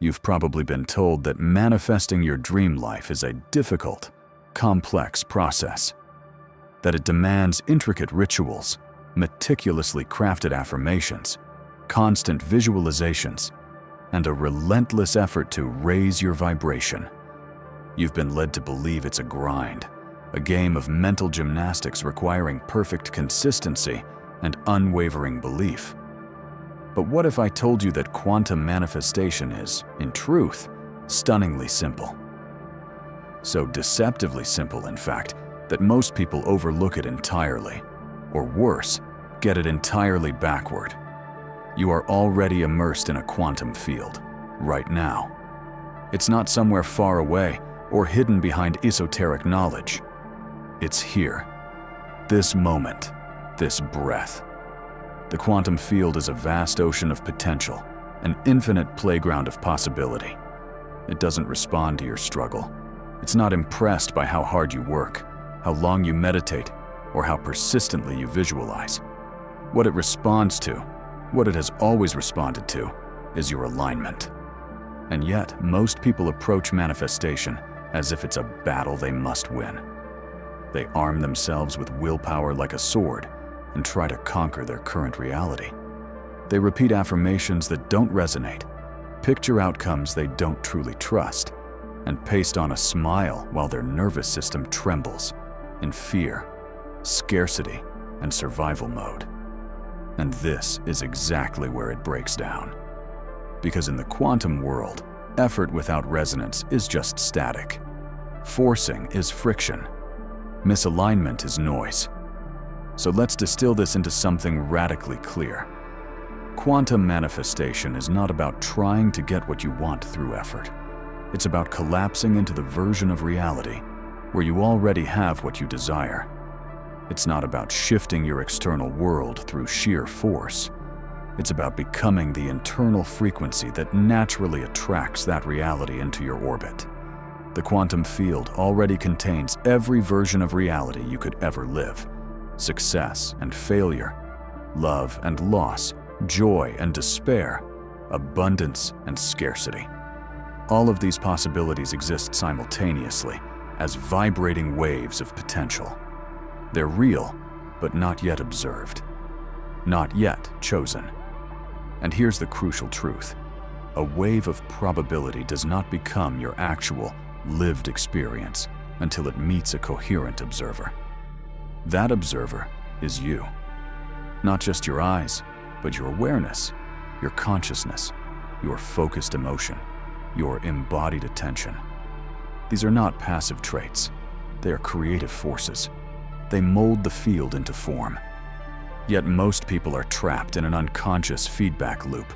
You've probably been told that manifesting your dream life is a difficult, complex process, that it demands intricate rituals, meticulously crafted affirmations, constant visualizations, and a relentless effort to raise your vibration. You've been led to believe it's a grind, a game of mental gymnastics requiring perfect consistency and unwavering belief. But what if I told you that quantum manifestation is, in truth, stunningly simple? So deceptively simple, in fact, that most people overlook it entirely, or worse, get it entirely backward. You are already immersed in a quantum field, right now. It's not somewhere far away or hidden behind esoteric knowledge. It's here, this moment, this breath. The quantum field is a vast ocean of potential, an infinite playground of possibility. It doesn't respond to your struggle. It's not impressed by how hard you work, how long you meditate, or how persistently you visualize. What it responds to, what it has always responded to, is your alignment. And yet, most people approach manifestation as if it's a battle they must win. They arm themselves with willpower like a sword and try to conquer their current reality. They repeat affirmations that don't resonate, picture outcomes they don't truly trust, and paste on a smile while their nervous system trembles in fear, scarcity, and survival mode. And this is exactly where it breaks down. Because in the quantum world, effort without resonance is just static. Forcing is friction. Misalignment is noise. So let's distill this into something radically clear. Quantum manifestation is not about trying to get what you want through effort. It's about collapsing into the version of reality where you already have what you desire. It's not about shifting your external world through sheer force. It's about becoming the internal frequency that naturally attracts that reality into your orbit. The quantum field already contains every version of reality you could ever live. Success and failure, love and loss, joy and despair, abundance and scarcity. All of these possibilities exist simultaneously as vibrating waves of potential. They're real, but not yet observed, not yet chosen. And here's the crucial truth. A wave of probability does not become your actual, lived experience until it meets a coherent observer. That observer is you. Not just your eyes, but your awareness, your consciousness, your focused emotion, your embodied attention. These are not passive traits. They are creative forces. They mold the field into form. Yet most people are trapped in an unconscious feedback loop.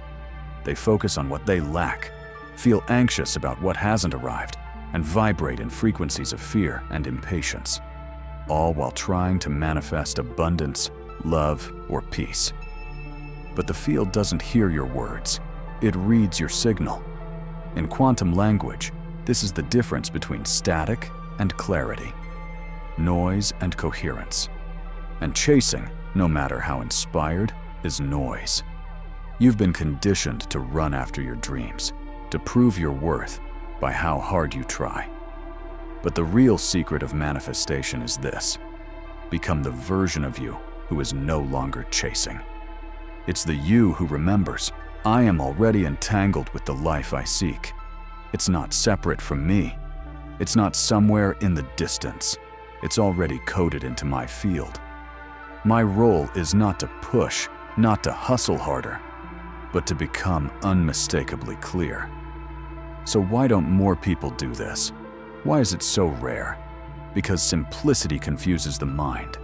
They focus on what they lack, feel anxious about what hasn't arrived, and vibrate in frequencies of fear and impatience, all while trying to manifest abundance, love, or peace. But the field doesn't hear your words. It reads your signal. In quantum language, this is the difference between static and clarity, noise and coherence. And chasing, no matter how inspired, is noise. You've been conditioned to run after your dreams, to prove your worth by how hard you try. But the real secret of manifestation is this: become the version of you who is no longer chasing. It's the you who remembers, I am already entangled with the life I seek. It's not separate from me. It's not somewhere in the distance. It's already coded into my field. My role is not to push, not to hustle harder, but to become unmistakably clear. So why don't more people do this? Why is it so rare? Because simplicity confuses the mind.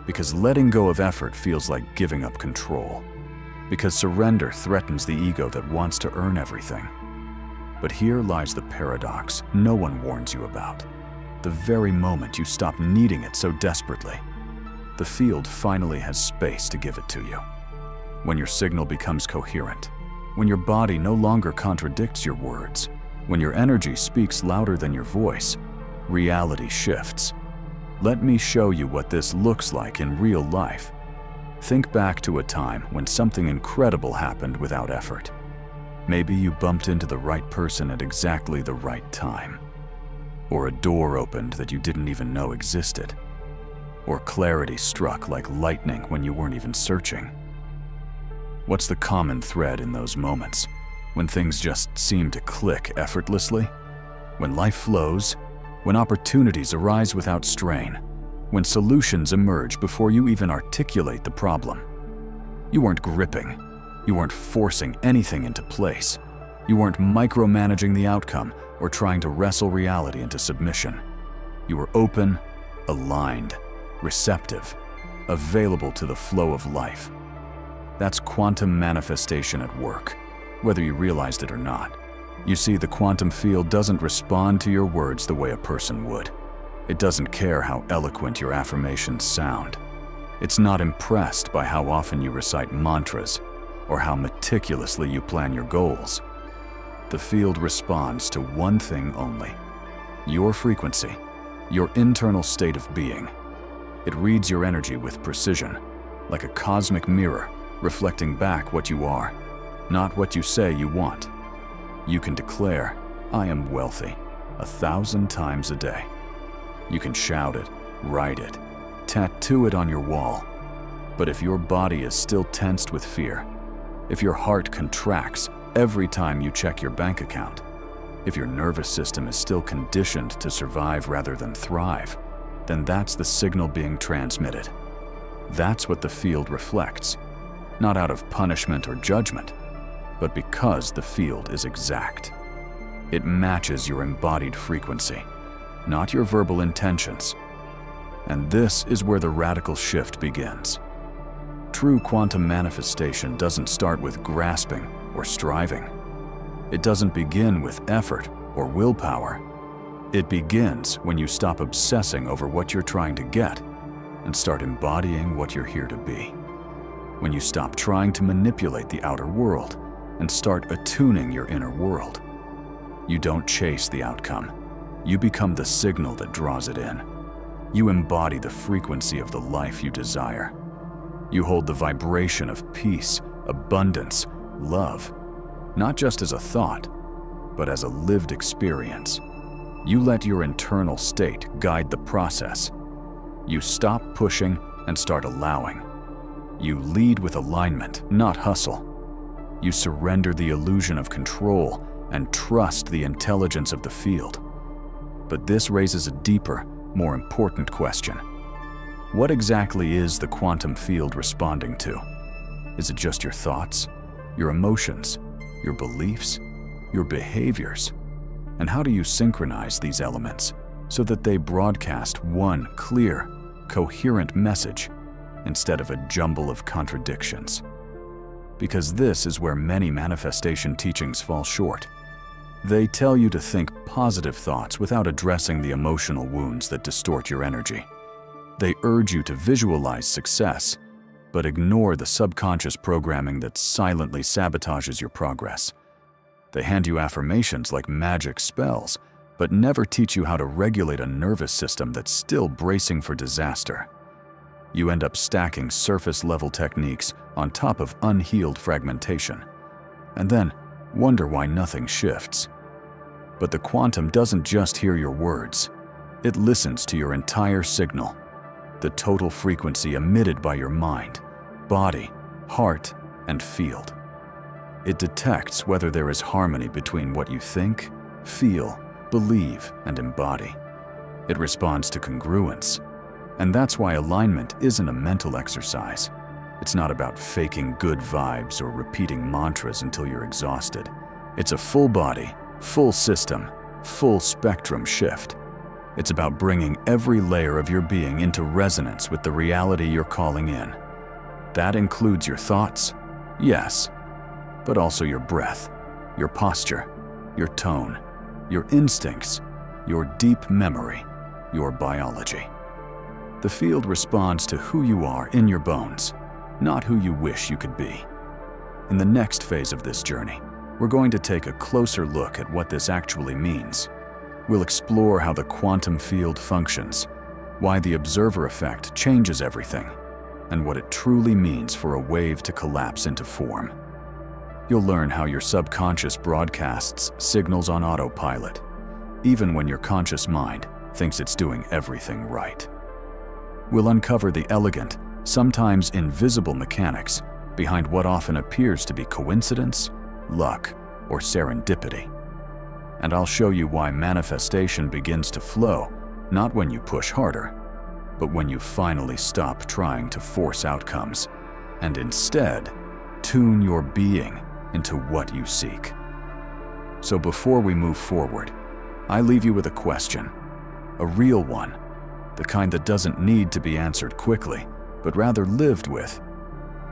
Because letting go of effort feels like giving up control. Because surrender threatens the ego that wants to earn everything. But here lies the paradox no one warns you about. The very moment you stop needing it so desperately, the field finally has space to give it to you. When your signal becomes coherent, when your body no longer contradicts your words, when your energy speaks louder than your voice, reality shifts. Let me show you what this looks like in real life. Think back to a time when something incredible happened without effort. Maybe you bumped into the right person at exactly the right time. Or a door opened that you didn't even know existed. Or clarity struck like lightning when you weren't even searching. What's the common thread in those moments, when things just seem to click effortlessly? When life flows, when opportunities arise without strain, when solutions emerge before you even articulate the problem. You weren't gripping. You weren't forcing anything into place. You weren't micromanaging the outcome or trying to wrestle reality into submission. You were open, aligned, receptive, available to the flow of life. That's quantum manifestation at work, whether you realized it or not. You see, the quantum field doesn't respond to your words the way a person would. It doesn't care how eloquent your affirmations sound. It's not impressed by how often you recite mantras or how meticulously you plan your goals. The field responds to one thing only: your frequency, your internal state of being. It reads your energy with precision, like a cosmic mirror reflecting back what you are, not what you say you want. You can declare, "I am wealthy," 1,000 times a day. You can shout it, write it, tattoo it on your wall. But if your body is still tensed with fear, if your heart contracts every time you check your bank account, if your nervous system is still conditioned to survive rather than thrive, then that's the signal being transmitted. That's what the field reflects, not out of punishment or judgment, but because the field is exact. It matches your embodied frequency, not your verbal intentions. And this is where the radical shift begins. True quantum manifestation doesn't start with grasping or striving. It doesn't begin with effort or willpower. It begins when you stop obsessing over what you're trying to get and start embodying what you're here to be. When you stop trying to manipulate the outer world and start attuning your inner world. You don't chase the outcome. You become the signal that draws it in. You embody the frequency of the life you desire. You hold the vibration of peace, abundance, love, not just as a thought, but as a lived experience. You let your internal state guide the process. You stop pushing and start allowing. You lead with alignment, not hustle. You surrender the illusion of control and trust the intelligence of the field. But this raises a deeper, more important question. What exactly is the quantum field responding to? Is it just your thoughts, your emotions, your beliefs, your behaviors? And how do you synchronize these elements so that they broadcast one clear, coherent message instead of a jumble of contradictions? Because this is where many manifestation teachings fall short. They tell you to think positive thoughts without addressing the emotional wounds that distort your energy. They urge you to visualize success, but ignore the subconscious programming that silently sabotages your progress. They hand you affirmations like magic spells, but never teach you how to regulate a nervous system that's still bracing for disaster. You end up stacking surface-level techniques on top of unhealed fragmentation, and then wonder why nothing shifts. But the quantum doesn't just hear your words. It listens to your entire signal, the total frequency emitted by your mind, body, heart, and field. It detects whether there is harmony between what you think, feel, believe, and embody. It responds to congruence. And that's why alignment isn't a mental exercise. It's not about faking good vibes or repeating mantras until you're exhausted. It's a full body, full system, full spectrum shift. It's about bringing every layer of your being into resonance with the reality you're calling in. That includes your thoughts, yes, but also your breath, your posture, your tone, your instincts, your deep memory, your biology. The field responds to who you are in your bones, not who you wish you could be. In the next phase of this journey, we're going to take a closer look at what this actually means. We'll explore how the quantum field functions, why the observer effect changes everything, and what it truly means for a wave to collapse into form. You'll learn how your subconscious broadcasts signals on autopilot, even when your conscious mind thinks it's doing everything right. We'll uncover the elegant, sometimes invisible mechanics behind what often appears to be coincidence, luck, or serendipity. And I'll show you why manifestation begins to flow, not when you push harder, but when you finally stop trying to force outcomes and instead tune your being into what you seek. So before we move forward, I leave you with a question, a real one, the kind that doesn't need to be answered quickly, but rather lived with.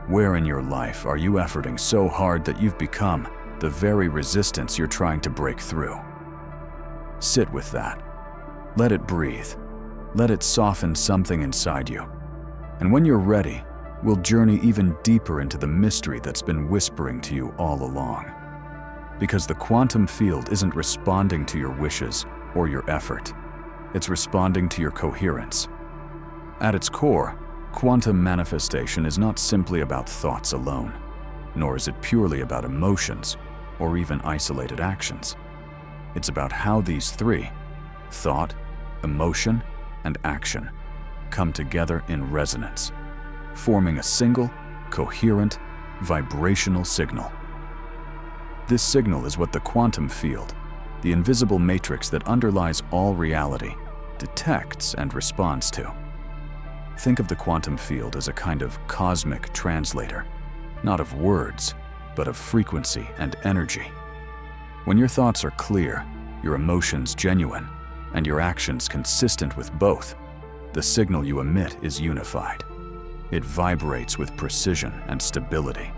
Where in your life are you efforting so hard that you've become the very resistance you're trying to break through? Sit with that. Let it breathe. Let it soften something inside you. And when you're ready, we'll journey even deeper into the mystery that's been whispering to you all along. Because the quantum field isn't responding to your wishes or your effort. It's responding to your coherence. At its core, quantum manifestation is not simply about thoughts alone, nor is it purely about emotions or even isolated actions. It's about how these three, thought, emotion, and action, come together in resonance, forming a single, coherent, vibrational signal. This signal is what the quantum field, the invisible matrix that underlies all reality, detects and responds to. Think of the quantum field as a kind of cosmic translator, not of words, but of frequency and energy. When your thoughts are clear, your emotions genuine, and your actions consistent with both, the signal you emit is unified. It vibrates with precision and stability.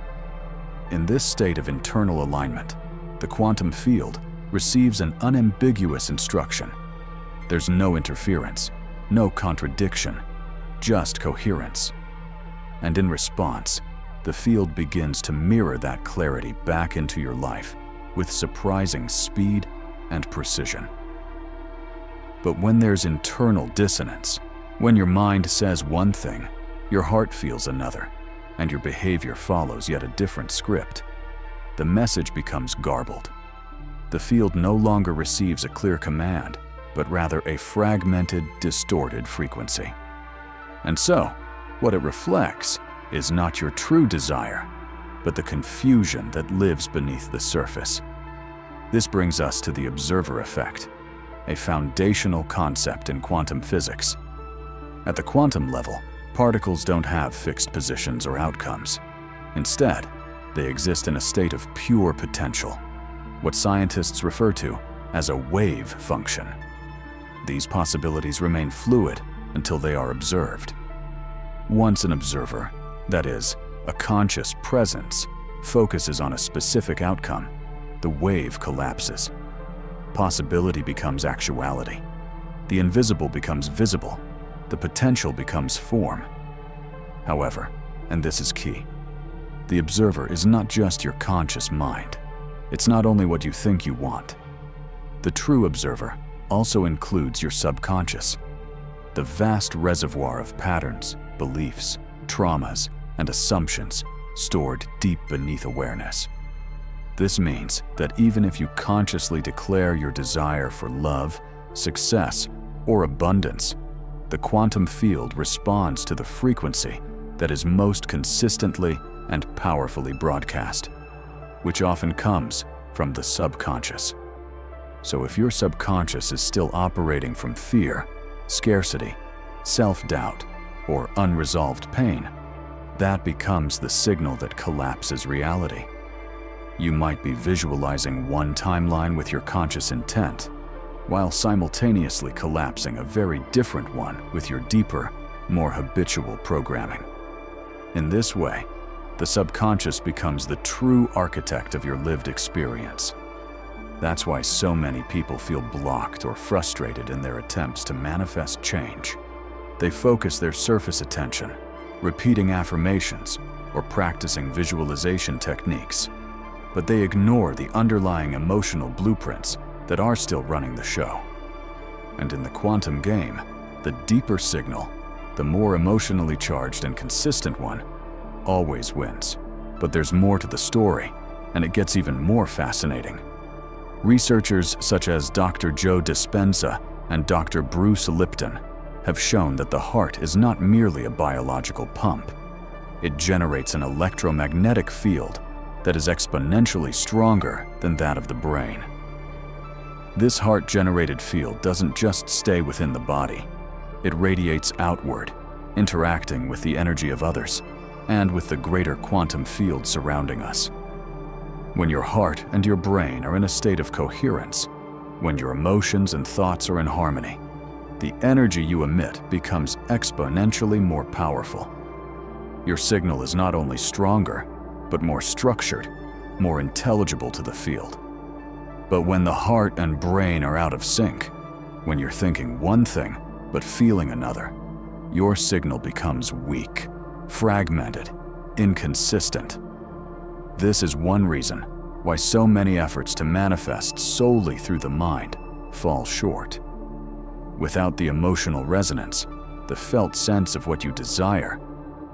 In this state of internal alignment, the quantum field receives an unambiguous instruction. There's no interference, no contradiction, just coherence. And in response, the field begins to mirror that clarity back into your life with surprising speed and precision. But when there's internal dissonance, when your mind says one thing, your heart feels another, and your behavior follows yet a different script, the message becomes garbled. The field no longer receives a clear command, but rather a fragmented, distorted frequency. And so, what it reflects is not your true desire, but the confusion that lives beneath the surface. This brings us to the observer effect, a foundational concept in quantum physics. At the quantum level, particles don't have fixed positions or outcomes. Instead, they exist in a state of pure potential, what scientists refer to as a wave function. These possibilities remain fluid until they are observed. Once an observer, that is, a conscious presence, focuses on a specific outcome, the wave collapses. Possibility becomes actuality. The invisible becomes visible. The potential becomes form. However, and this is key, the observer is not just your conscious mind. It's not only what you think you want. The true observer also includes your subconscious, the vast reservoir of patterns, beliefs, traumas, and assumptions stored deep beneath awareness. This means that even if you consciously declare your desire for love, success, or abundance, the quantum field responds to the frequency that is most consistently and powerfully broadcast, which often comes from the subconscious. So if your subconscious is still operating from fear, scarcity, self-doubt, or unresolved pain, that becomes the signal that collapses reality. You might be visualizing one timeline with your conscious intent, while simultaneously collapsing a very different one with your deeper, more habitual programming. In this way, the subconscious becomes the true architect of your lived experience. That's why so many people feel blocked or frustrated in their attempts to manifest change. They focus their surface attention, repeating affirmations or practicing visualization techniques, but they ignore the underlying emotional blueprints that are still running the show. And in the quantum game, the deeper signal, the more emotionally charged and consistent one, always wins. But there's more to the story. And it gets even more fascinating. Researchers such as Dr. Joe Dispenza and Dr. Bruce Lipton have shown that the heart is not merely a biological pump. It generates an electromagnetic field that is exponentially stronger than that of the brain. This heart-generated field doesn't just stay within the body. It radiates outward, interacting with the energy of others and with the greater quantum field surrounding us. When your heart and your brain are in a state of coherence, when your emotions and thoughts are in harmony, the energy you emit becomes exponentially more powerful. Your signal is not only stronger, but more structured, more intelligible to the field. But when the heart and brain are out of sync, when you're thinking one thing but feeling another, your signal becomes weak, fragmented, inconsistent. This is one reason why so many efforts to manifest solely through the mind fall short. Without the emotional resonance, the felt sense of what you desire,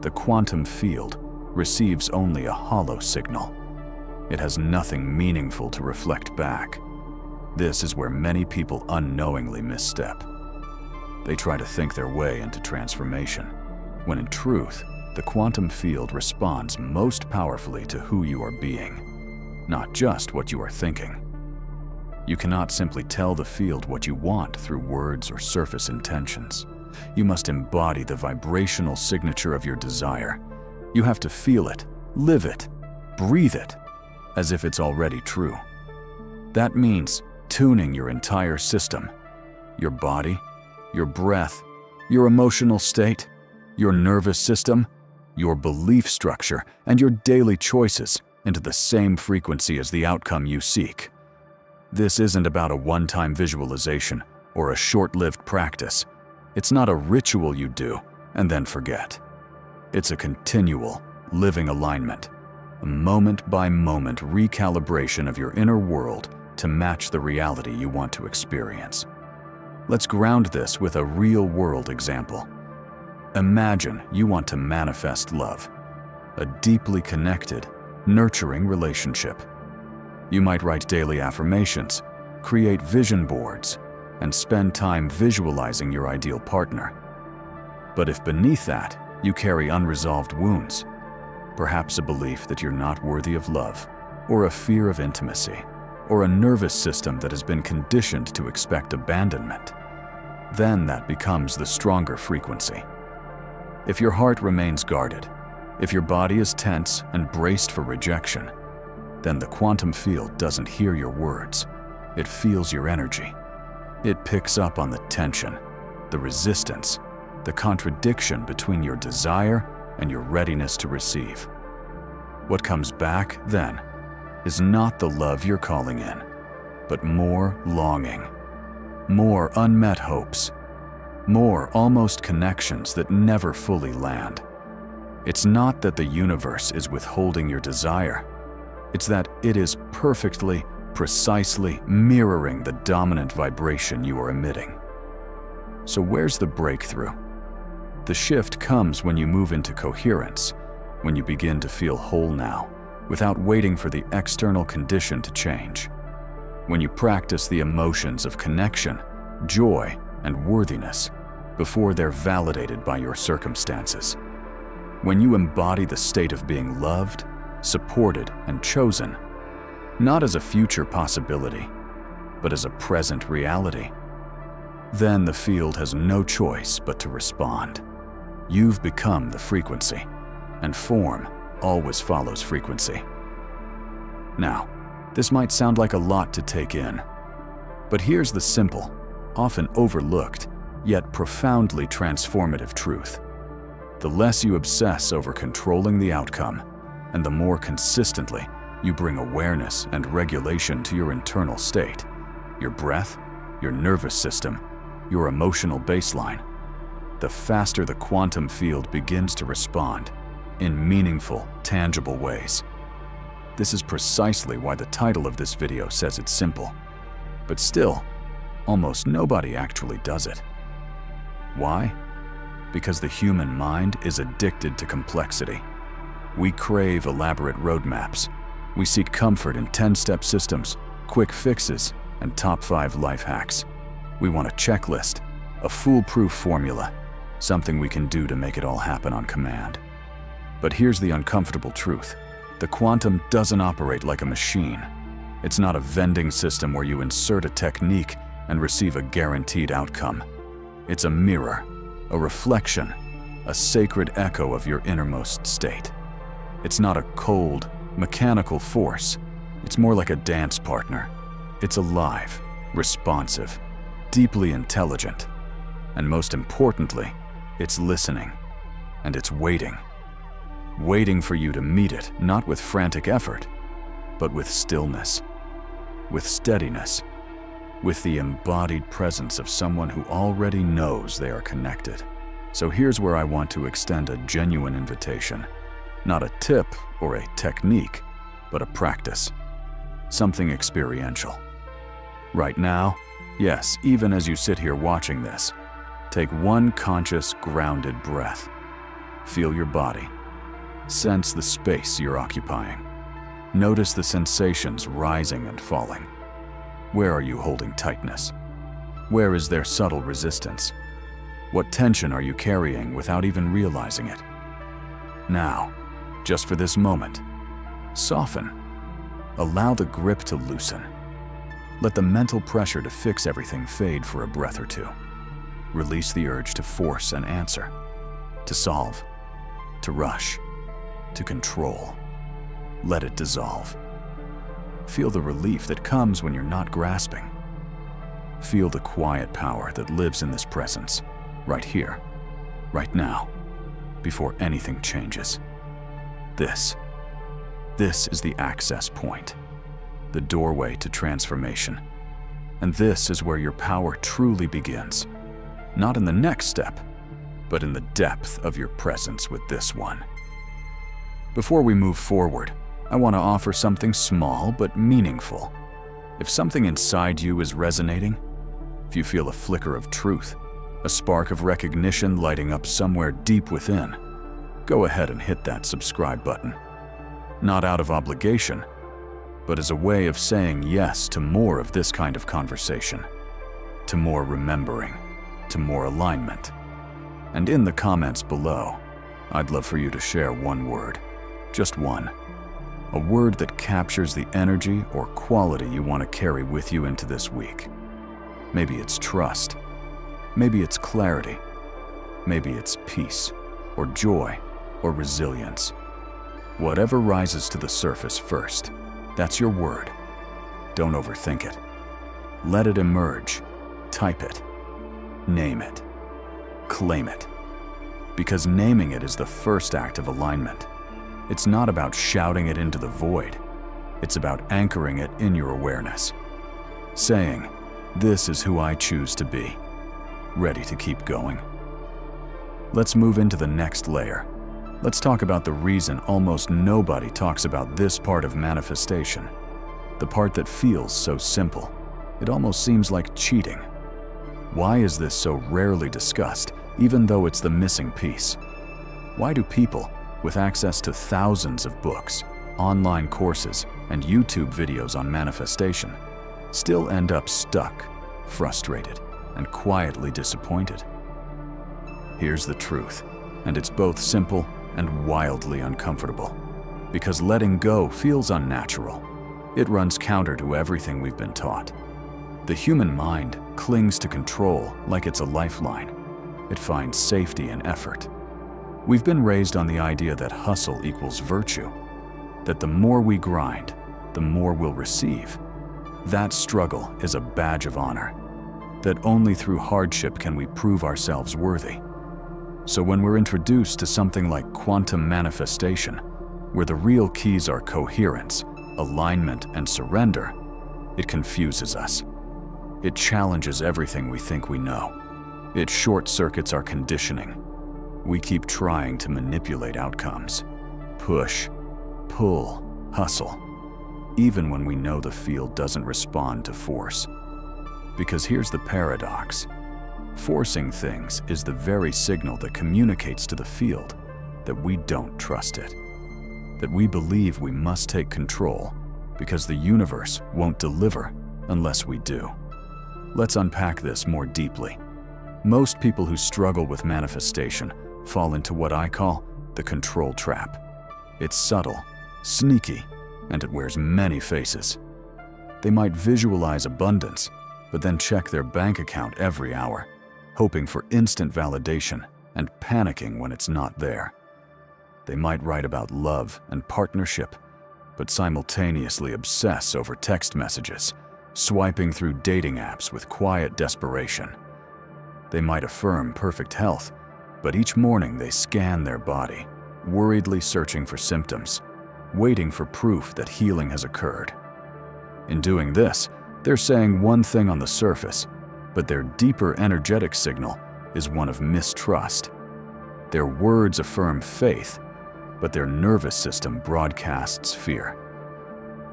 the quantum field receives only a hollow signal. It has nothing meaningful to reflect back. This is where many people unknowingly misstep. They try to think their way into transformation, when in truth, the quantum field responds most powerfully to who you are being, not just what you are thinking. You cannot simply tell the field what you want through words or surface intentions. You must embody the vibrational signature of your desire. You have to feel it, live it, breathe it, as if it's already true. That means tuning your entire system, your body, your breath, your emotional state, your nervous system, your belief structure, and your daily choices into the same frequency as the outcome you seek. This isn't about a one-time visualization or a short-lived practice. It's not a ritual you do and then forget. It's a continual, living alignment, a moment-by-moment recalibration of your inner world to match the reality you want to experience. Let's ground this with a real-world example. Imagine you want to manifest love, a deeply connected, nurturing relationship. You might write daily affirmations, create vision boards, and spend time visualizing your ideal partner. But if beneath that, you carry unresolved wounds, perhaps a belief that you're not worthy of love, or a fear of intimacy, or a nervous system that has been conditioned to expect abandonment, then that becomes the stronger frequency. If your heart remains guarded, if your body is tense and braced for rejection, then the quantum field doesn't hear your words. It feels your energy. It picks up on the tension, the resistance, the contradiction between your desire and your readiness to receive. What comes back, then, is not the love you're calling in, but more longing, more unmet hopes, more almost connections that never fully land. It's not that the universe is withholding your desire. It's that it is perfectly, precisely mirroring the dominant vibration you are emitting. So where's the breakthrough? The shift comes when you move into coherence, when you begin to feel whole now, without waiting for the external condition to change. When you practice the emotions of connection, joy, and worthiness before they're validated by your circumstances. When you embody the state of being loved, supported, and chosen, not as a future possibility, but as a present reality, then the field has no choice but to respond. You've become the frequency, and form always follows frequency. Now, this might sound like a lot to take in, but here's the simple, often overlooked, yet profoundly transformative truth. The less you obsess over controlling the outcome, and the more consistently you bring awareness and regulation to your internal state, your breath, your nervous system, your emotional baseline, the faster the quantum field begins to respond in meaningful, tangible ways. This is precisely why the title of this video says it's simple. But still, almost nobody actually does it. Why? Because the human mind is addicted to complexity. We crave elaborate roadmaps, We seek comfort in 10-step systems, quick fixes, and top 5 life hacks. We want a checklist, a foolproof formula, something we can do to make it all happen on command. But here's the uncomfortable truth. The quantum doesn't operate like a machine. It's not a vending system where you insert a technique and receive a guaranteed outcome. It's a mirror, a reflection, a sacred echo of your innermost state. It's not a cold, mechanical force. It's more like a dance partner. It's alive, responsive, deeply intelligent, and most importantly, it's listening, and it's waiting. Waiting for you to meet it, not with frantic effort, but with stillness, with steadiness, with the embodied presence of someone who already knows they are connected. So here's where I want to extend a genuine invitation. Not a tip or a technique, but a practice. Something experiential. Right now, yes, even as you sit here watching this, take one conscious, grounded breath. Feel your body. Sense the space you're occupying. Notice the sensations rising and falling. Where are you holding tightness? Where is there subtle resistance? What tension are you carrying without even realizing it? Now, just for this moment, soften. Allow the grip to loosen. Let the mental pressure to fix everything fade for a breath or two. Release the urge to force an answer, to solve, to rush, to control. Let it dissolve. Feel the relief that comes when you're not grasping. Feel the quiet power that lives in this presence, right here, right now, before anything changes. This is the access point, the doorway to transformation. And this is where your power truly begins. Not in the next step, but in the depth of your presence with this one. Before we move forward, I want to offer something small but meaningful. If something inside you is resonating, if you feel a flicker of truth, a spark of recognition lighting up somewhere deep within, go ahead and hit that subscribe button. Not out of obligation, but as a way of saying yes to more of this kind of conversation, to more remembering, to more alignment. And in the comments below, I'd love for you to share one word, just one. A word that captures the energy or quality you want to carry with you into this week. Maybe it's trust. Maybe it's clarity. Maybe it's peace, or joy, or resilience. Whatever rises to the surface first, that's your word. Don't overthink it. Let it emerge. Type it. Name it. Claim it. Because naming it is the first act of alignment. It's not about shouting it into the void. It's about anchoring it in your awareness. Saying, "This is who I choose to be." Ready to keep going. Let's move into the next layer. Let's talk about the reason almost nobody talks about this part of manifestation. The part that feels so simple. It almost seems like cheating. Why is this so rarely discussed, even though it's the missing piece? Why do people, with access to thousands of books, online courses, and YouTube videos on manifestation, still end up stuck, frustrated, and quietly disappointed? Here's the truth, and it's both simple and wildly uncomfortable. Because letting go feels unnatural. It runs counter to everything we've been taught. The human mind clings to control like it's a lifeline. It finds safety in effort. We've been raised on the idea that hustle equals virtue, that the more we grind, the more we'll receive. That struggle is a badge of honor, that only through hardship can we prove ourselves worthy. So when we're introduced to something like quantum manifestation, where the real keys are coherence, alignment, and surrender, it confuses us. It challenges everything we think we know. It short-circuits our conditioning. We keep trying to manipulate outcomes, push, pull, hustle, even when we know the field doesn't respond to force. Because here's the paradox. Forcing things is the very signal that communicates to the field that we don't trust it, that we believe we must take control because the universe won't deliver unless we do. Let's unpack this more deeply. Most people who struggle with manifestation fall into what I call the control trap. It's subtle, sneaky, and it wears many faces. They might visualize abundance, but then check their bank account every hour, hoping for instant validation and panicking when it's not there. They might write about love and partnership, but simultaneously obsess over text messages, swiping through dating apps with quiet desperation. They might affirm perfect health, but each morning they scan their body, worriedly searching for symptoms, waiting for proof that healing has occurred. In doing this, they're saying one thing on the surface, but their deeper energetic signal is one of mistrust. Their words affirm faith, but their nervous system broadcasts fear.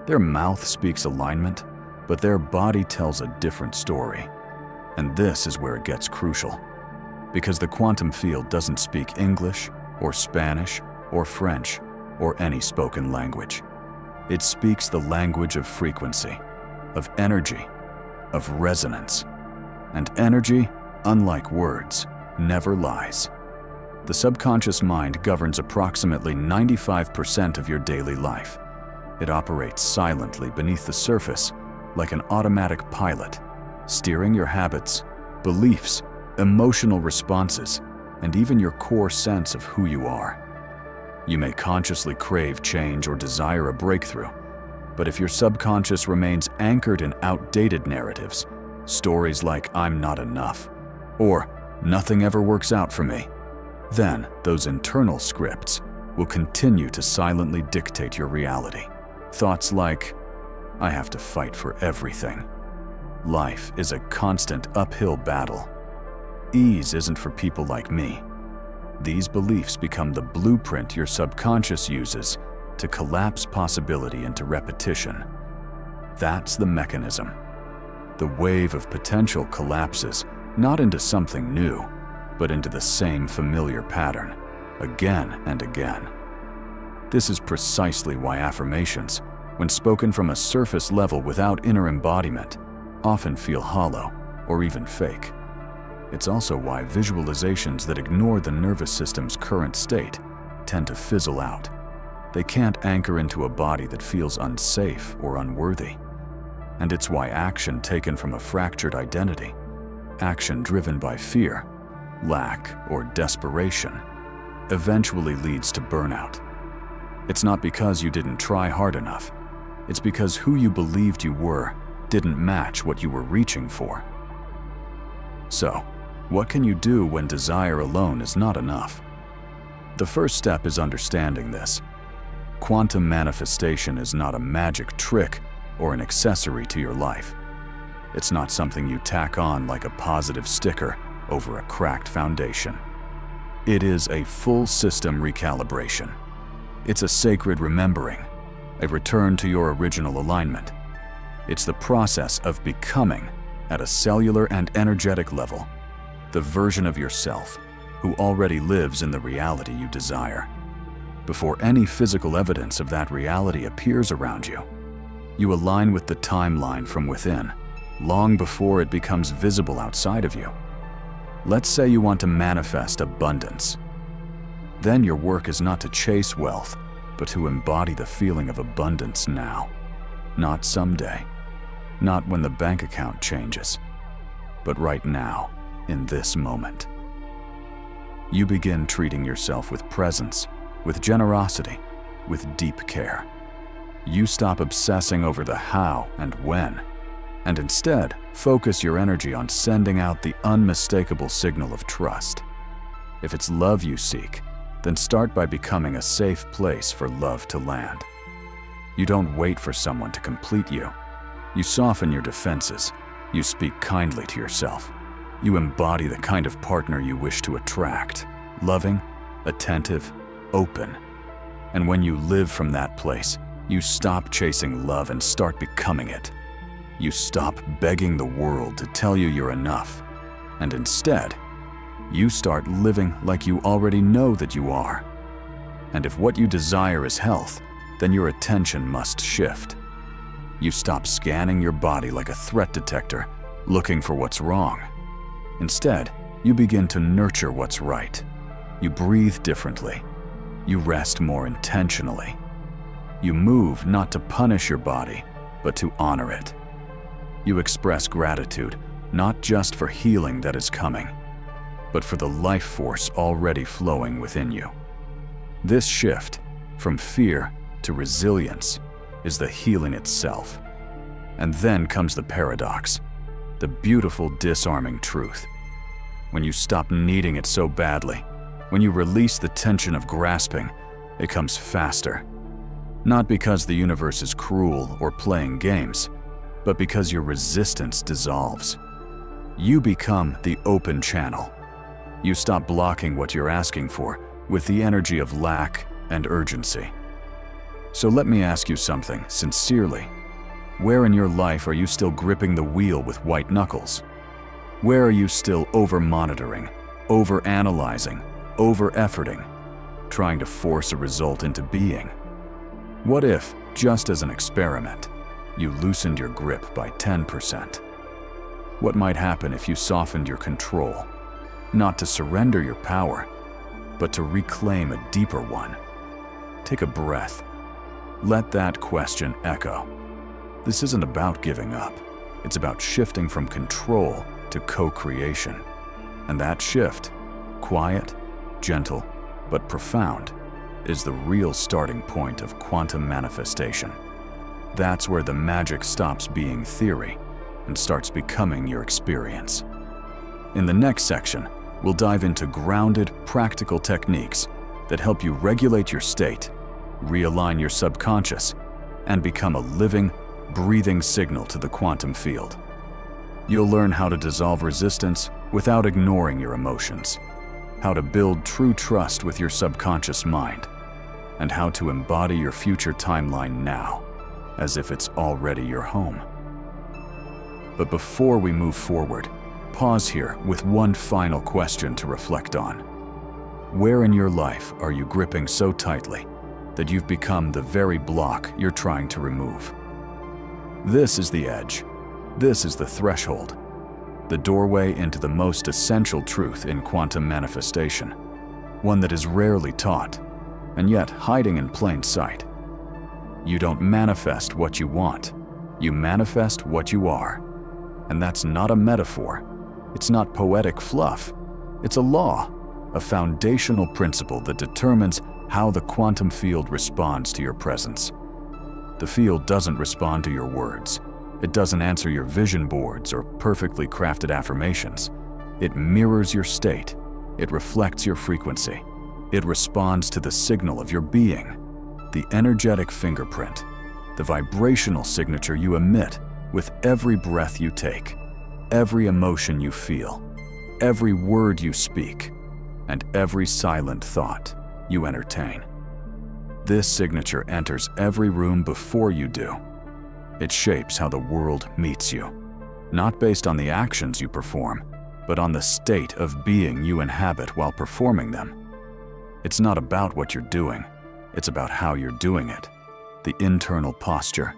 Their mouth speaks alignment, but their body tells a different story. And this is where it gets crucial, because the quantum field doesn't speak English or Spanish or French or any spoken language. It speaks the language of frequency, of energy, of resonance. And energy, unlike words, never lies. The subconscious mind governs approximately 95% of your daily life. It operates silently beneath the surface, like an automatic pilot, steering your habits, beliefs, emotional responses, and even your core sense of who you are. You may consciously crave change or desire a breakthrough, but if your subconscious remains anchored in outdated narratives, stories like "I'm not enough" or "nothing ever works out for me," then those internal scripts will continue to silently dictate your reality. Thoughts like, "I have to fight for everything." Life is a constant uphill battle. Ease isn't for people like me. These beliefs become the blueprint your subconscious uses to collapse possibility into repetition. That's the mechanism. The wave of potential collapses not into something new, but into the same familiar pattern, again and again. This is precisely why affirmations, when spoken from a surface level without inner embodiment, often feel hollow or even fake. It's also why visualizations that ignore the nervous system's current state tend to fizzle out. They can't anchor into a body that feels unsafe or unworthy. And it's why action taken from a fractured identity, action driven by fear, lack, or desperation, eventually leads to burnout. It's not because you didn't try hard enough. It's because who you believed you were didn't match what you were reaching for. So, what can you do when desire alone is not enough? The first step is understanding this. Quantum manifestation is not a magic trick or an accessory to your life. It's not something you tack on like a positive sticker over a cracked foundation. It is a full system recalibration. It's a sacred remembering, a return to your original alignment. It's the process of becoming, at a cellular and energetic level, the version of yourself who already lives in the reality you desire. Before any physical evidence of that reality appears around you, you align with the timeline from within, long before it becomes visible outside of you. Let's say you want to manifest abundance. Then your work is not to chase wealth, but to embody the feeling of abundance now. Not someday, not when the bank account changes, but right now, in this moment. You begin treating yourself with presence, with generosity, with deep care. You stop obsessing over the how and when, and instead focus your energy on sending out the unmistakable signal of trust. If it's love you seek, then start by becoming a safe place for love to land. You don't wait for someone to complete you. You soften your defenses. You speak kindly to yourself. You embody the kind of partner you wish to attract, loving, attentive, open. And when you live from that place, you stop chasing love and start becoming it. You stop begging the world to tell you you're enough, and instead, you start living like you already know that you are. And if what you desire is health, then your attention must shift. You stop scanning your body like a threat detector, looking for what's wrong. Instead, you begin to nurture what's right. You breathe differently. You rest more intentionally. You move not to punish your body, but to honor it. You express gratitude, not just for healing that is coming, but for the life force already flowing within you. This shift, from fear to resilience, is the healing itself. And then comes the paradox, the beautiful disarming truth. When you stop needing it so badly, when you release the tension of grasping, it comes faster. Not because the universe is cruel or playing games, but because your resistance dissolves. You become the open channel. You stop blocking what you're asking for with the energy of lack and urgency. So let me ask you something sincerely. Where in your life are you still gripping the wheel with white knuckles? Where are you still over-monitoring, over-analyzing, over-efforting, trying to force a result into being? What if, just as an experiment, you loosened your grip by 10%? What might happen if you softened your control, not to surrender your power, but to reclaim a deeper one? Take a breath. Let that question echo. This isn't about giving up. It's about shifting from control to co-creation. And that shift, quiet, gentle, but profound, is the real starting point of quantum manifestation. That's where the magic stops being theory and starts becoming your experience. In the next section, we'll dive into grounded, practical techniques that help you regulate your state, realign your subconscious, and become a living, breathing signal to the quantum field. You'll learn how to dissolve resistance without ignoring your emotions, how to build true trust with your subconscious mind, and how to embody your future timeline now, as if it's already your home. But before we move forward, pause here with one final question to reflect on. Where in your life are you gripping so tightly that you've become the very block you're trying to remove? This is the edge. This is the threshold, the doorway into the most essential truth in quantum manifestation, one that is rarely taught, and yet hiding in plain sight. You don't manifest what you want, you manifest what you are. And that's not a metaphor, it's not poetic fluff, it's a law, a foundational principle that determines how the quantum field responds to your presence. The field doesn't respond to your words. It doesn't answer your vision boards or perfectly crafted affirmations. It mirrors your state. It reflects your frequency. It responds to the signal of your being, the energetic fingerprint, the vibrational signature you emit with every breath you take, every emotion you feel, every word you speak, and every silent thought you entertain. This signature enters every room before you do. It shapes how the world meets you, not based on the actions you perform, but on the state of being you inhabit while performing them. It's not about what you're doing, it's about how you're doing it. The internal posture,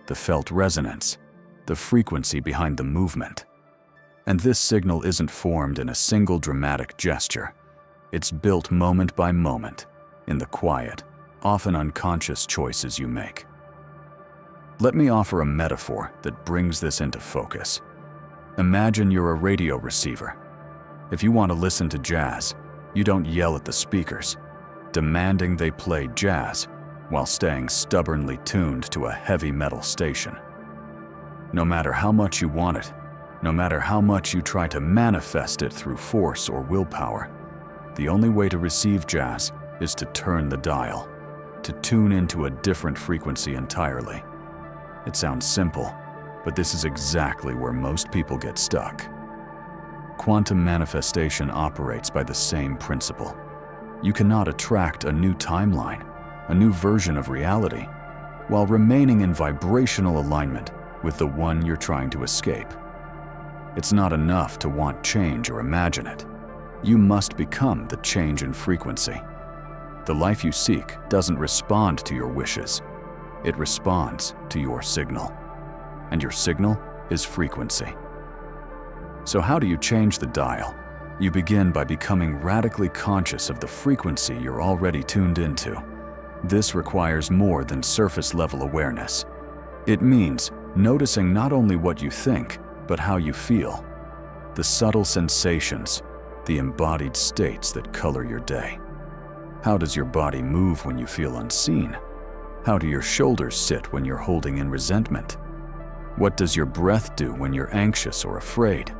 the felt resonance, the frequency behind the movement. And this signal isn't formed in a single dramatic gesture. It's built moment by moment, in the quiet, often unconscious choices you make. Let me offer a metaphor that brings this into focus. Imagine you're a radio receiver. If you want to listen to jazz, you don't yell at the speakers, demanding they play jazz while staying stubbornly tuned to a heavy metal station. No matter how much you want it, no matter how much you try to manifest it through force or willpower, the only way to receive jazz is to turn the dial, to tune into a different frequency entirely. It sounds simple, but this is exactly where most people get stuck. Quantum manifestation operates by the same principle. You cannot attract a new timeline, a new version of reality, while remaining in vibrational alignment with the one you're trying to escape. It's not enough to want change or imagine it. You must become the change in frequency. The life you seek doesn't respond to your wishes. It responds to your signal. And your signal is frequency. So how do you change the dial? You begin by becoming radically conscious of the frequency you're already tuned into. This requires more than surface-level awareness. It means noticing not only what you think, but how you feel. The subtle sensations, the embodied states that color your day. How does your body move when you feel unseen? How do your shoulders sit when you're holding in resentment? What does your breath do when you're anxious or afraid?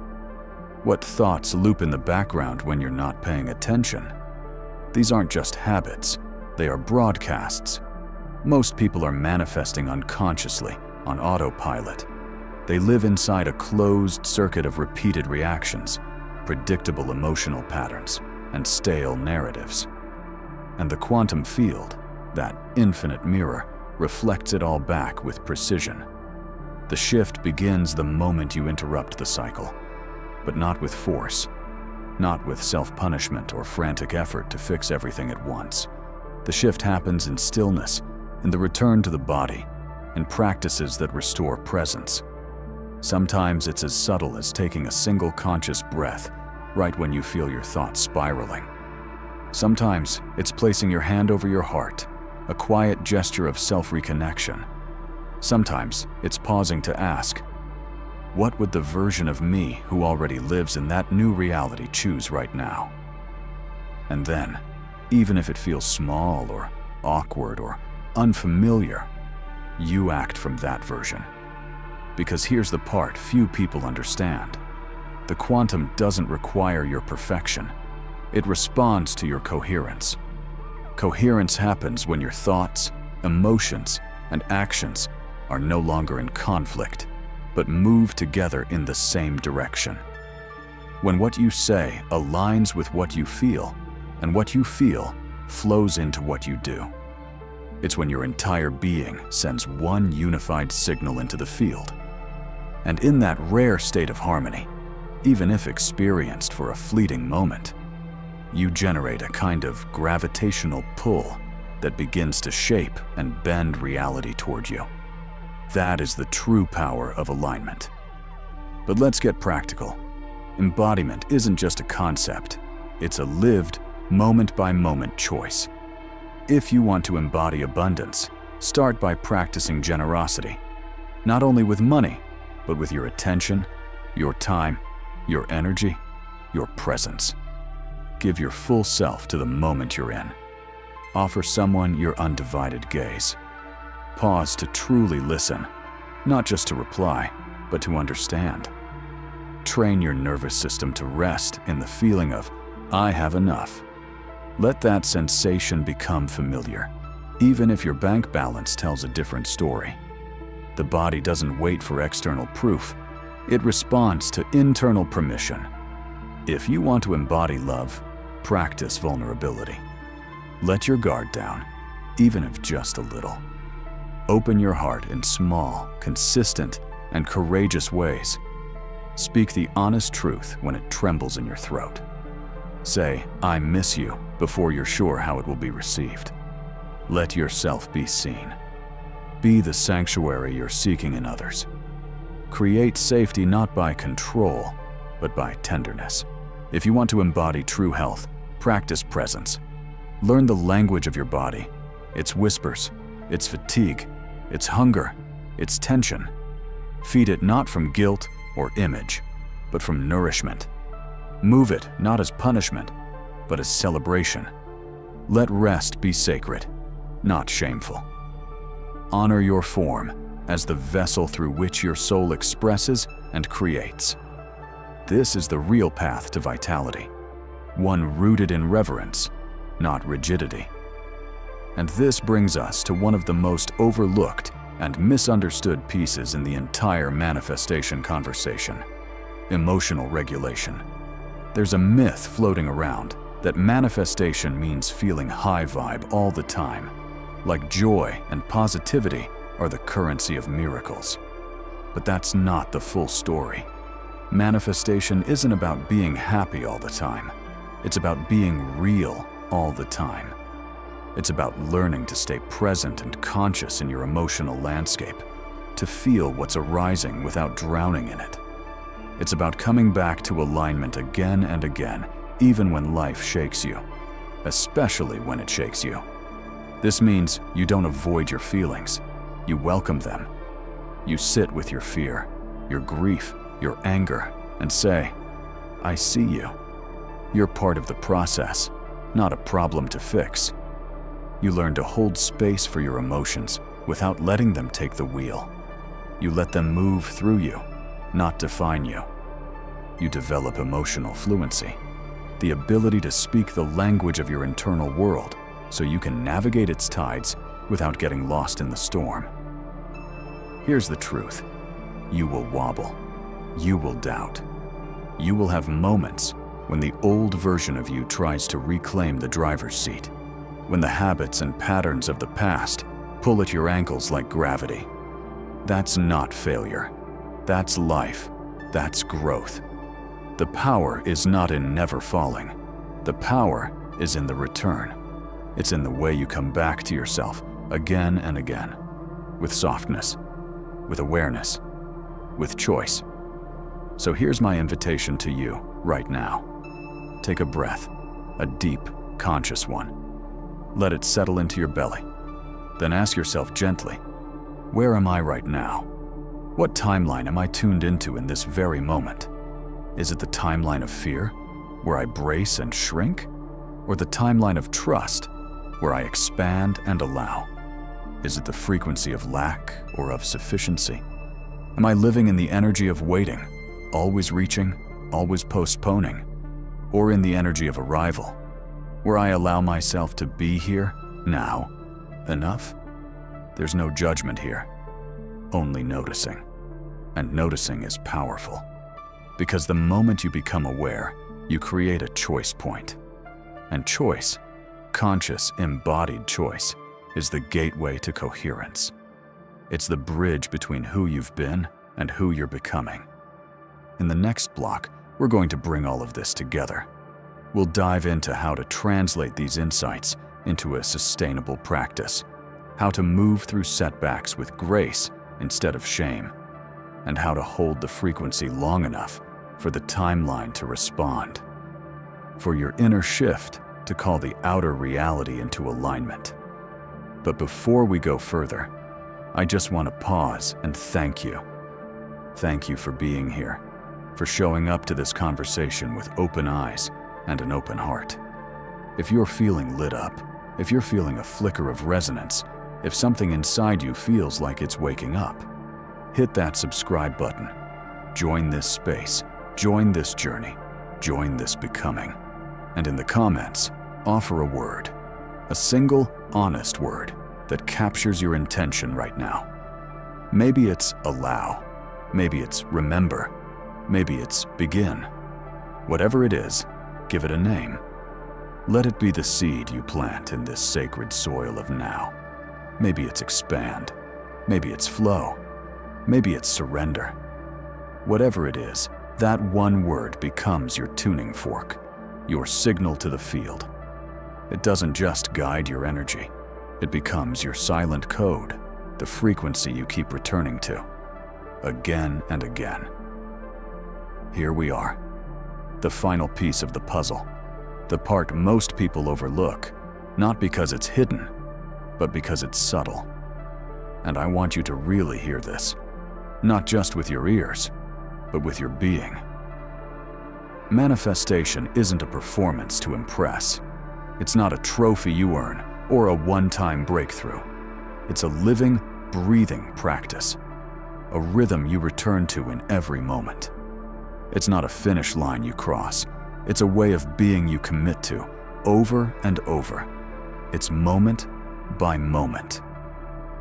What thoughts loop in the background when you're not paying attention? These aren't just habits, they are broadcasts. Most people are manifesting unconsciously, on autopilot. They live inside a closed circuit of repeated reactions, predictable emotional patterns, and stale narratives. And the quantum field, that infinite mirror, reflects it all back with precision. The shift begins the moment you interrupt the cycle, but not with force, not with self-punishment or frantic effort to fix everything at once. The shift happens in stillness, in the return to the body, in practices that restore presence. Sometimes it's as subtle as taking a single conscious breath right when you feel your thoughts spiraling. Sometimes it's placing your hand over your heart, a quiet gesture of self-reconnection. Sometimes it's pausing to ask, what would the version of me who already lives in that new reality choose right now? And then, even if it feels small or awkward or unfamiliar, you act from that version. Because here's the part few people understand. The quantum doesn't require your perfection. It responds to your coherence. Coherence happens when your thoughts, emotions, and actions are no longer in conflict, but move together in the same direction. When what you say aligns with what you feel, and what you feel flows into what you do. It's when your entire being sends one unified signal into the field. And in that rare state of harmony, even if experienced for a fleeting moment, you generate a kind of gravitational pull that begins to shape and bend reality toward you. That is the true power of alignment. But let's get practical. Embodiment isn't just a concept, it's a lived, moment-by-moment choice. If you want to embody abundance, start by practicing generosity, not only with money, but with your attention, your time, your energy, your presence. Give your full self to the moment you're in. Offer someone your undivided gaze. Pause to truly listen, not just to reply, but to understand. Train your nervous system to rest in the feeling of, I have enough. Let that sensation become familiar, even if your bank balance tells a different story. The body doesn't wait for external proof. It responds to internal permission. If you want to embody love, practice vulnerability. Let your guard down, even if just a little. Open your heart in small, consistent, and courageous ways. Speak the honest truth when it trembles in your throat. Say, I miss you, before you're sure how it will be received. Let yourself be seen. Be the sanctuary you're seeking in others. Create safety not by control, but by tenderness. If you want to embody true health, practice presence. Learn the language of your body, its whispers, its fatigue, its hunger, its tension. Feed it not from guilt or image, but from nourishment. Move it not as punishment, but as celebration. Let rest be sacred, not shameful. Honor your form as the vessel through which your soul expresses and creates. This is the real path to vitality, one rooted in reverence, not rigidity. And this brings us to one of the most overlooked and misunderstood pieces in the entire manifestation conversation: emotional regulation. There's a myth floating around that manifestation means feeling high vibe all the time, like joy and positivity are the currency of miracles. But that's not the full story. Manifestation isn't about being happy all the time. It's about being real all the time. It's about learning to stay present and conscious in your emotional landscape, to feel what's arising without drowning in it. It's about coming back to alignment again and again, even when life shakes you, especially when it shakes you. This means you don't avoid your feelings, you welcome them. You sit with your fear, your grief, your anger, and say, I see you. You're part of the process, not a problem to fix. You learn to hold space for your emotions without letting them take the wheel. You let them move through you, not define you. You develop emotional fluency, the ability to speak the language of your internal world so you can navigate its tides without getting lost in the storm. Here's the truth. You will wobble. You will doubt. You will have moments when the old version of you tries to reclaim the driver's seat, when the habits and patterns of the past pull at your ankles like gravity. That's not failure. That's life. That's growth. The power is not in never falling. The power is in the return. It's in the way you come back to yourself again and again, with softness, with awareness, with choice. So here's my invitation to you right now. Take a breath, a deep, conscious one. Let it settle into your belly. Then ask yourself gently, where am I right now? What timeline am I tuned into in this very moment? Is it the timeline of fear, where I brace and shrink? Or the timeline of trust, where I expand and allow? Is it the frequency of lack or of sufficiency? Am I living in the energy of waiting, always reaching, always postponing? Or in the energy of arrival, where I allow myself to be here, now, enough? There's no judgment here, only noticing. And noticing is powerful, because the moment you become aware, you create a choice point. And choice, conscious, embodied choice, is the gateway to coherence. It's the bridge between who you've been and who you're becoming. In the next block, we're going to bring all of this together. We'll dive into how to translate these insights into a sustainable practice, how to move through setbacks with grace instead of shame, and how to hold the frequency long enough for the timeline to respond, for your inner shift to call the outer reality into alignment. But before we go further, I just want to pause and thank you. Thank you for being here, for showing up to this conversation with open eyes and an open heart. If you're feeling lit up, if you're feeling a flicker of resonance, if something inside you feels like it's waking up, hit that subscribe button. Join this space, join this journey, join this becoming. And in the comments, offer a word, a single, honest word that captures your intention right now. Maybe it's allow, maybe it's remember, maybe it's begin. Whatever it is, give it a name. Let it be the seed you plant in this sacred soil of now. Maybe it's expand, maybe it's flow, maybe it's surrender. Whatever it is, that one word becomes your tuning fork, your signal to the field. It doesn't just guide your energy, it becomes your silent code, the frequency you keep returning to, again and again. Here we are, the final piece of the puzzle, the part most people overlook, not because it's hidden, but because it's subtle. And I want you to really hear this, not just with your ears, but with your being. Manifestation isn't a performance to impress. It's not a trophy you earn or a one-time breakthrough. It's a living, breathing practice, a rhythm you return to in every moment. It's not a finish line you cross. It's a way of being you commit to over and over. It's moment by moment,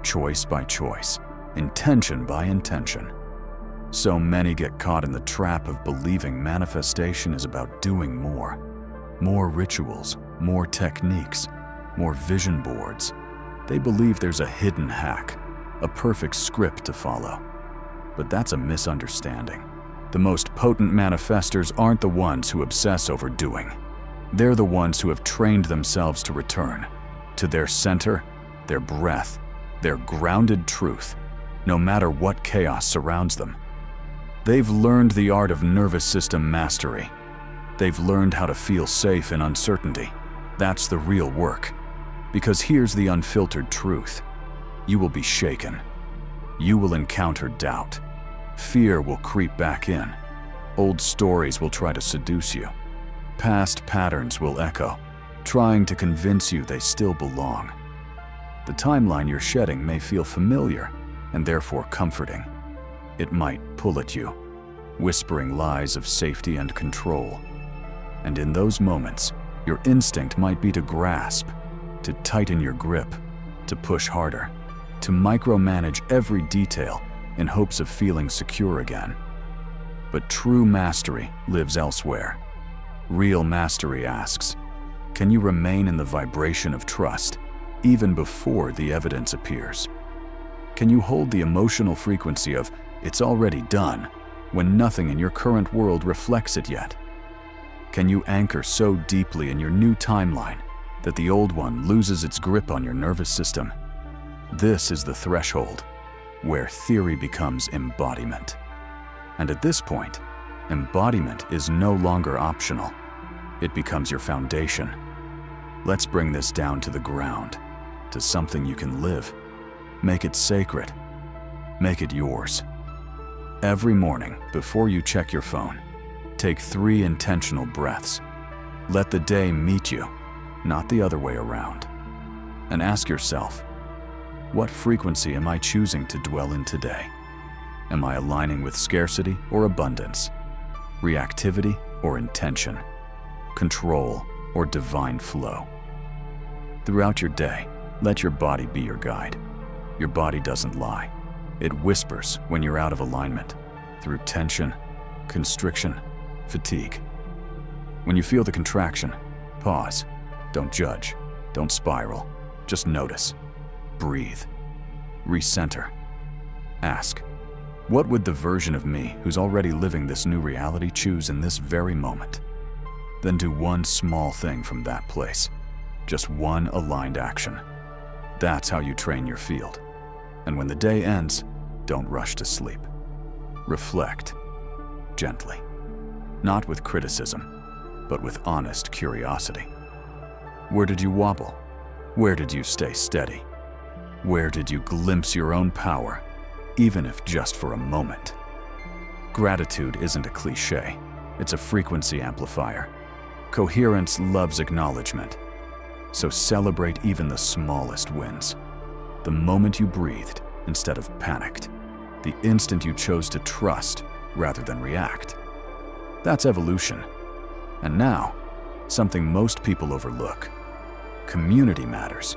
choice by choice, intention by intention. So many get caught in the trap of believing manifestation is about doing more rituals, more techniques, more vision boards. They believe there's a hidden hack, a perfect script to follow. But that's a misunderstanding. The most potent manifestors aren't the ones who obsess over doing. They're the ones who have trained themselves to return, to their center, their breath, their grounded truth, no matter what chaos surrounds them. They've learned the art of nervous system mastery. They've learned how to feel safe in uncertainty. That's the real work. Because here's the unfiltered truth. You will be shaken. You will encounter doubt. Fear will creep back in. Old stories will try to seduce you. Past patterns will echo, trying to convince you they still belong. The timeline you're shedding may feel familiar and therefore comforting. It might pull at you, whispering lies of safety and control. And in those moments, your instinct might be to grasp, to tighten your grip, to push harder, to micromanage every detail in hopes of feeling secure again. But true mastery lives elsewhere. Real mastery asks, can you remain in the vibration of trust even before the evidence appears? Can you hold the emotional frequency of "it's already done" when nothing in your current world reflects it yet? Can you anchor so deeply in your new timeline that the old one loses its grip on your nervous system? This is the threshold where theory becomes embodiment. And at this point, embodiment is no longer optional. It becomes your foundation. Let's bring this down to the ground, to something you can live. Make it sacred. Make it yours. Every morning, before you check your phone, take 3 intentional breaths. Let the day meet you, not the other way around. And ask yourself, what frequency am I choosing to dwell in today? Am I aligning with scarcity or abundance? Reactivity or intention? Control or divine flow? Throughout your day, let your body be your guide. Your body doesn't lie. It whispers when you're out of alignment, through tension, constriction, fatigue. When you feel the contraction, pause. Don't judge. Don't spiral. Just notice. Breathe. Recenter. Ask, what would the version of me who's already living this new reality choose in this very moment? Then do one small thing from that place. Just one aligned action. That's how you train your field. And when the day ends, don't rush to sleep. Reflect. Gently. Not with criticism, but with honest curiosity. Where did you wobble? Where did you stay steady? Where did you glimpse your own power, even if just for a moment? Gratitude isn't a cliche. It's a frequency amplifier. Coherence loves acknowledgement. So celebrate even the smallest wins. The moment you breathed instead of panicked. The instant you chose to trust rather than react. That's evolution. And now, something most people overlook. Community matters.